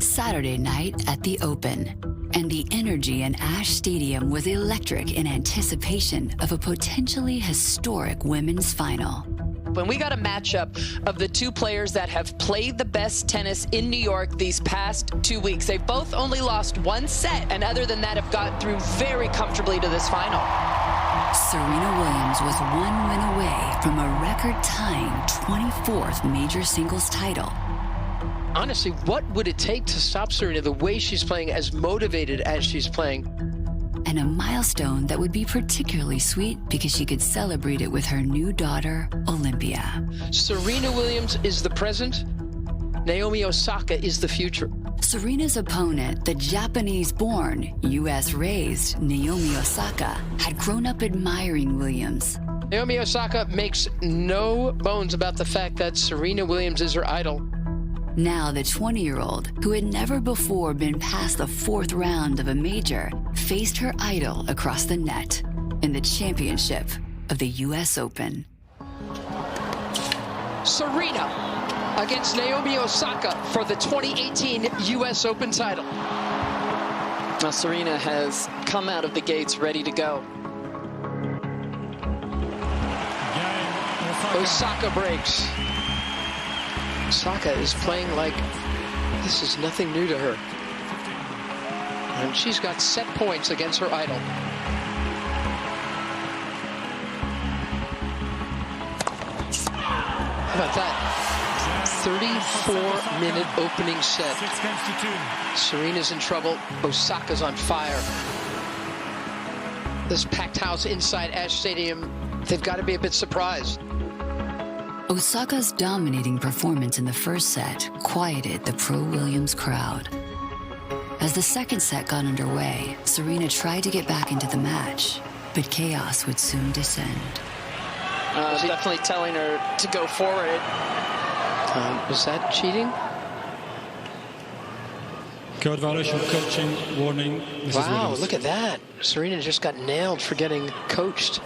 Saturday night at the Open, and the energy in Ashe Stadium was electric in anticipation of a potentially historic women's final. When we got a matchup of the two players that have played the best tennis in New York these past 2 weeks, they've both only lost one set, and other than that have gotten through very comfortably to this final. Serena Williams was one win away from a record-tying 24th major singles title. Honestly, what would it take to stop Serena the way she's playing, as motivated as she's playing? And a milestone that would be particularly sweet because she could celebrate it with her new daughter, Olympia. Serena Williams is the present. Naomi Osaka is the future. Serena's opponent, the Japanese-born, US-raised Naomi Osaka, had grown up admiring Williams. Naomi Osaka makes no bones about the fact that Serena Williams is her idol. Now the 20-year-old, who had never before been past the fourth round of a major, faced her idol across the net in the championship of the US Open. Serena against Naomi Osaka for the 2018 US Open title. Now Serena has come out of the gates ready to go. Osaka breaks. Osaka is playing like this is nothing new to her. And she's got set points against her idol. How about that? 34-minute opening set. Serena's in trouble. Osaka's on fire. This packed house inside Ashe Stadium, they've got to be a bit surprised. Osaka's dominating performance in the first set quieted the pro-Williams crowd. As the second set got underway, Serena tried to get back into the match, but chaos would soon descend. Definitely telling her to go forward. Was that cheating? Code violation, coaching, warning. Mrs. Wow, Williams. look at that. Serena just got nailed for getting coached.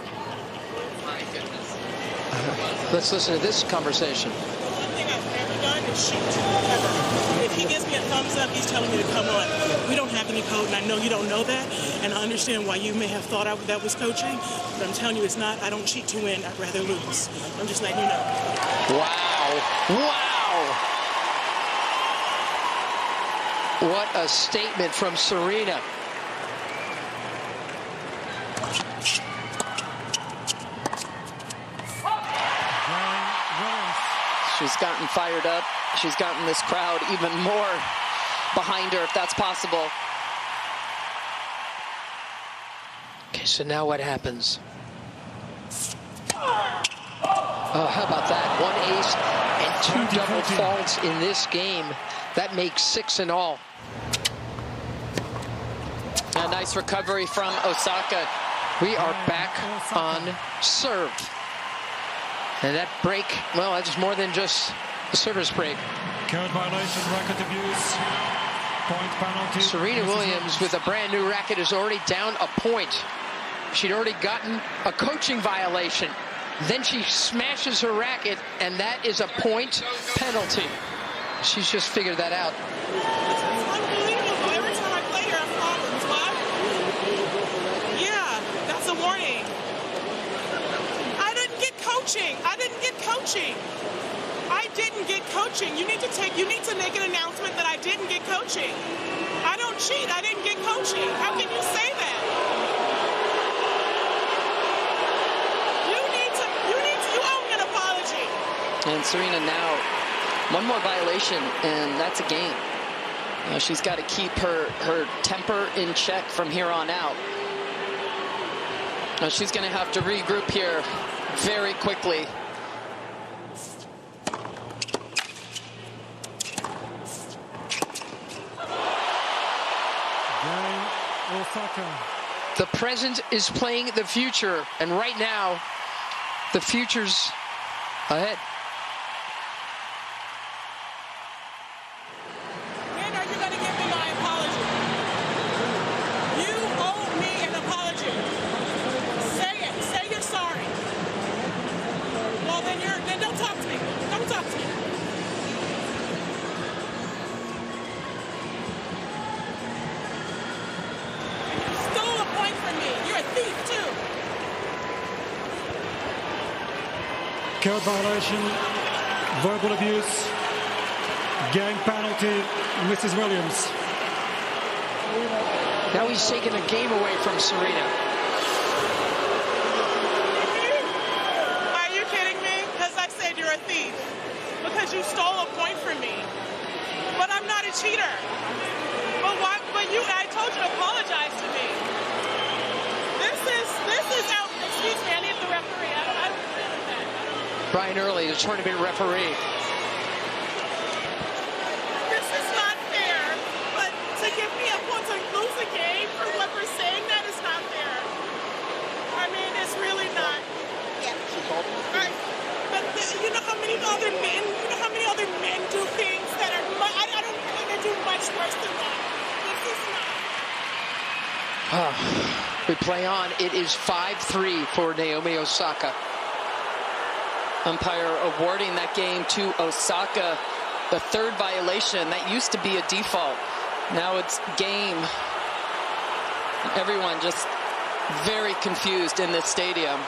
Let's listen to this conversation. One thing I've never done is shoot ever. If he gives me a thumbs up, he's telling me to come on. We don't have any code, and I know you don't know that, and I understand why you may have thought that was coaching, but I'm telling you it's not. I don't cheat to win. I'd rather lose. I'm just letting you know. Wow. Wow. What a statement from Serena. She's gotten fired up. She's gotten this crowd even more behind her, if that's possible. Okay, so now what happens? Oh, how about that? One ace and two double faults in this game. That makes 6 in all. A nice recovery from Osaka. We are back on serve. And that break, well, that's more than just a service break. Code violation, racket abuse, point penalty. Serena Williams with a brand new racket is already down a point. She'd already gotten a coaching violation. Then she smashes her racket, and that is a point penalty. She's just figured that out. It's unbelievable. Every time I play her, I have problems. Why? Yeah, that's a warning. I didn't get coaching. I didn't get coaching. I didn't get coaching. You need to make an announcement that I didn't get coaching. I don't cheat. I didn't get coaching. How can you say that? You owe me an apology. And Serena now, one more violation, and that's a game. She's got to keep her temper in check from here on out. She's going to have to regroup here very quickly. The present is playing the future, and right now, the future's ahead. When are you going to give me my apology? You owe me an apology. Say it. Say you're sorry. Well, then don't talk to me. Don't talk to me. Code violation, verbal abuse, gang penalty, Mrs. Williams. Now he's taking the game away from Serena. Are you kidding me? Because I said you're a thief. Because you stole a point from me. But I'm not a cheater. But why? But I told you to apologize to me. This is out. Excuse me, I need the referee. I don't agree with that. Brian Early, the tournament referee. This is not fair. But to give me a point to lose a game for what we're saying, that is not fair. I mean, it's really not. Right. But you know how many other men do things that are. I don't think they do much worse than that. This is not. We play on. It is 5-3 for Naomi Osaka. Umpire awarding that game to Osaka. The third violation. That used to be a default. Now it's game. Everyone just very confused in this stadium.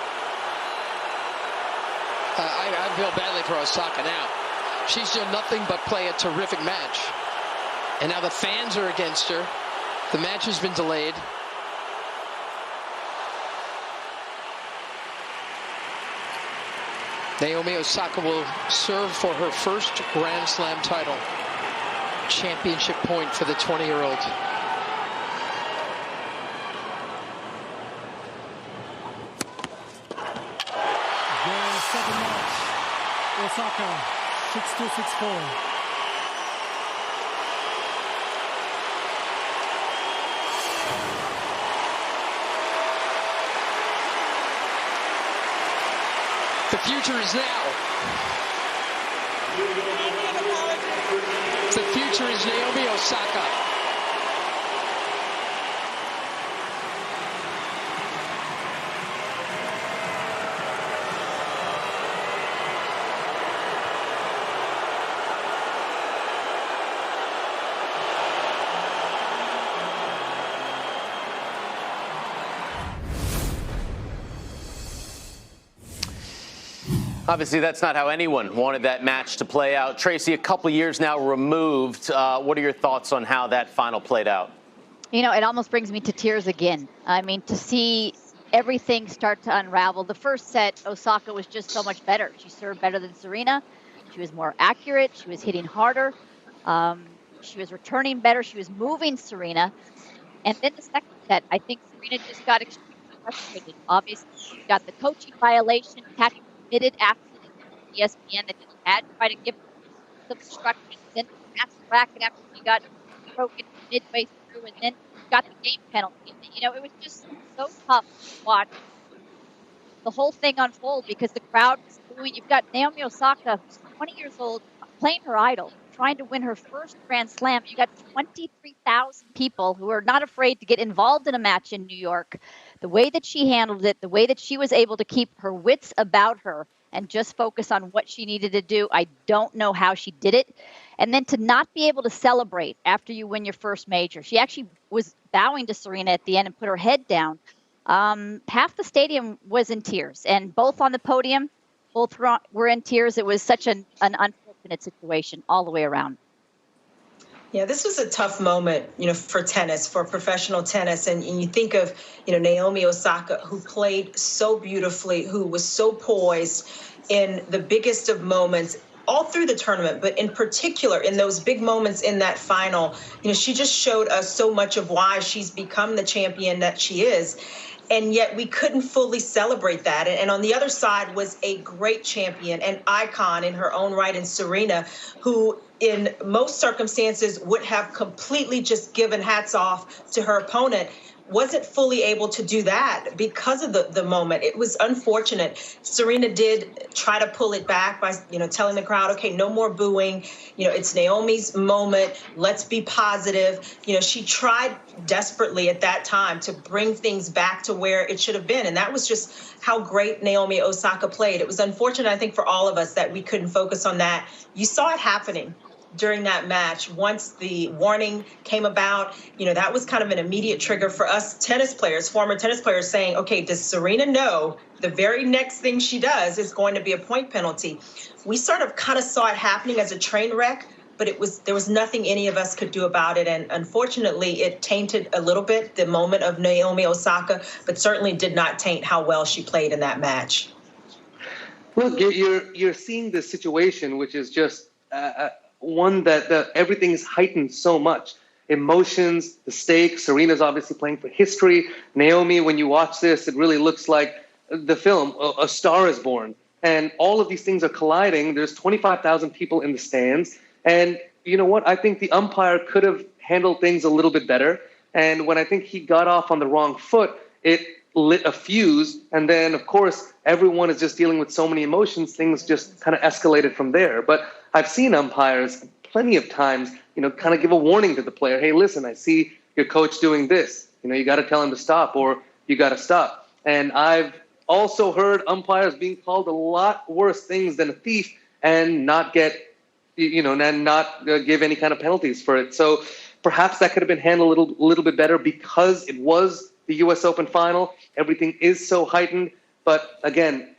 I feel badly for Osaka now. She's done nothing but play a terrific match. And now the fans are against her. The match has been delayed. Naomi Osaka will serve for her first Grand Slam title. Championship point for the 20-year-old. Game 7 match. Osaka, 6-2, 6-4. The future is now. The future is Naomi Osaka. Obviously, that's not how anyone wanted that match to play out. Tracy, a couple years now removed. What are your thoughts on how that final played out? You know, it almost brings me to tears again. I mean, to see everything start to unravel. The first set, Osaka was just so much better. She served better than Serena. She was more accurate. She was hitting harder. She was returning better. She was moving Serena. And then the second set, I think Serena just got extremely frustrated. Obviously, she got the coaching violation. Kathy admitted after ESPN that she had tried to give her some instructions, then passed the racket after she got broken midway through, and then got the game penalty. You know, it was just so tough to watch the whole thing unfold because the crowd was booing. You've got Naomi Osaka, who's 20 years old, playing her idol, trying to win her first Grand Slam. You got 23,000 people who are not afraid to get involved in a match in New York. The way that she handled it, the way that she was able to keep her wits about her and just focus on what she needed to do, I don't know how she did it. And then to not be able to celebrate after you win your first major. She actually was bowing to Serena at the end and put her head down. Half the stadium was in tears, and both on the podium, both were in tears. It was such an unfortunate situation all the way around. Yeah, this was a tough moment, for tennis, for professional tennis. And you think of, Naomi Osaka, who played so beautifully, who was so poised in the biggest of moments all through the tournament, but in particular in those big moments in that final. She just showed us so much of why she's become the champion that she is. And yet we couldn't fully celebrate that. And on the other side was a great champion, an icon in her own right, in Serena, who in most circumstances would have completely just given hats off to her opponent, wasn't fully able to do that because of the moment. It was unfortunate. Serena did try to pull it back by, telling the crowd, okay, no more booing. It's Naomi's moment. Let's be positive. She tried desperately at that time to bring things back to where it should have been. And that was just how great Naomi Osaka played. It was unfortunate, I think, for all of us that we couldn't focus on that. You saw it happening. during that match. Once the warning came about, that was kind of an immediate trigger for us tennis players, former tennis players, saying, okay, does Serena know the very next thing she does is going to be a point penalty? We sort of kind of saw it happening as a train wreck, but there was nothing any of us could do about it. And unfortunately, it tainted a little bit the moment of Naomi Osaka, but certainly did not taint how well she played in that match. Look, you're seeing this situation, which is just one that everything is heightened so much. Emotions, the stakes. Serena's obviously playing for history. Naomi, when you watch this, it really looks like the film, A Star is Born. And all of these things are colliding. There's 25,000 people in the stands. And you know what? I think the umpire could have handled things a little bit better. And when I think he got off on the wrong foot, it lit a fuse. And then, of course, everyone is just dealing with so many emotions. Things just kind of escalated from there. But I've seen umpires plenty of times, kind of give a warning to the player. Hey, listen, I see your coach doing this. You got to tell him to stop, or you got to stop. And I've also heard umpires being called a lot worse things than a thief and not get, and not give any kind of penalties for it. So perhaps that could have been handled a little bit better because it was the U.S. Open final. Everything is so heightened. But again,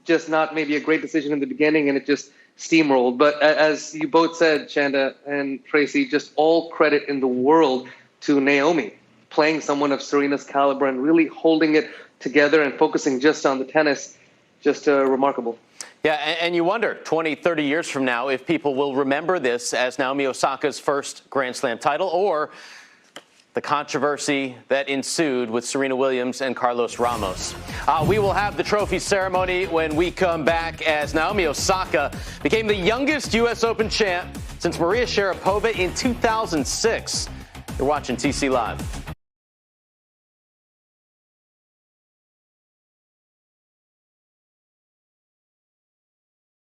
just not maybe a great decision in the beginning, and it just steamrolled. But as you both said, Chanda and Tracy, just all credit in the world to Naomi, playing someone of Serena's caliber and really holding it together and focusing just on the tennis. Just remarkable. Yeah, and you wonder, 20, 30 years from now, if people will remember this as Naomi Osaka's first Grand Slam title, or the controversy that ensued with Serena Williams and Carlos Ramos. We will have the trophy ceremony when we come back, as Naomi Osaka became the youngest U.S. Open champ since Maria Sharapova in 2006. You're watching TC Live.